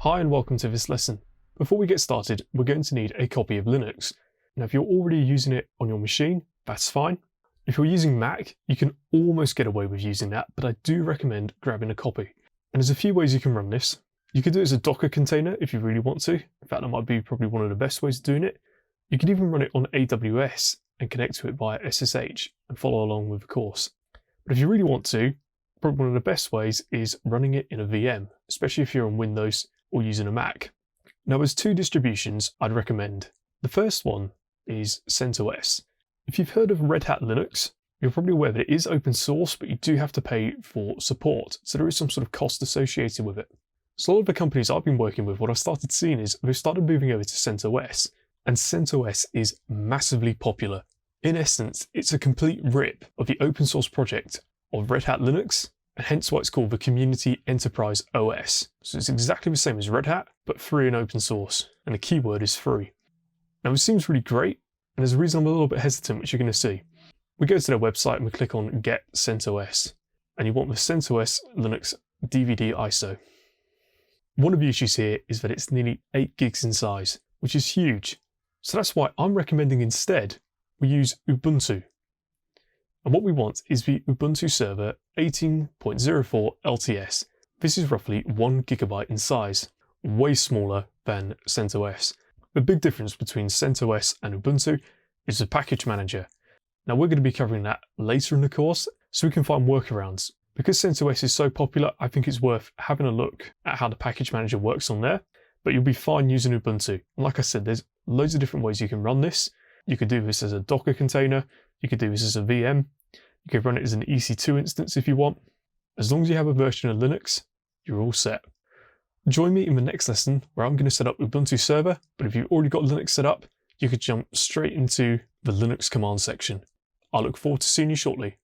Hi and welcome to this lesson. Before we get started, we're going to need a copy of Linux. Now if you're already using it on your machine, that's fine. If you're using Mac, you can almost get away with using that, but I do recommend grabbing a copy. And there's a few ways you can run this. You could do it as a Docker container if you really want to. In fact, that might be probably one of the best ways of doing it. You could even run it on AWS and connect to it via SSH and follow along with the course. But if you really want to, probably one of the best ways is running it in a VM, especially if you're on Windows or using a Mac. Now there's two distributions I'd recommend. The first one is CentOS. If you've heard of Red Hat Linux, you're probably aware that it is open source, but you do have to pay for support, so there is some sort of cost associated with it. So a lot of the companies I've been working with, what I've started seeing is they've started moving over to CentOS, and CentOS is massively popular. In essence, it's a complete rip of the open source project of Red Hat Linux, and hence why it's called the Community Enterprise OS. So it's exactly the same as Red Hat, but free and open source, and the keyword is free. Now it seems really great, and there's a reason I'm a little bit hesitant, which you're going to see. We go to their website and we click on Get CentOS, and you want the CentOS Linux DVD ISO. One of the issues here is that it's nearly 8 gigs in size, which is huge. So that's why I'm recommending instead we use Ubuntu. And what we want is the Ubuntu server 18.04 LTS. This is roughly 1 gigabyte in size, way smaller than CentOS. The big difference between CentOS and Ubuntu is the package manager. Now we're going to be covering that later in the course, so we can find workarounds. Because CentOS is so popular, I think it's worth having a look at how the package manager works on there, but you'll be fine using Ubuntu. And like I said, there's loads of different ways you can run this. You could do this as a Docker container, you could do this as a VM, you could run it as an EC2 instance if you want. As long as you have a version of Linux, you're all set. Join me in the next lesson where I'm going to set up Ubuntu server, but if you've already got Linux set up, you could jump straight into the Linux command section. I look forward to seeing you shortly.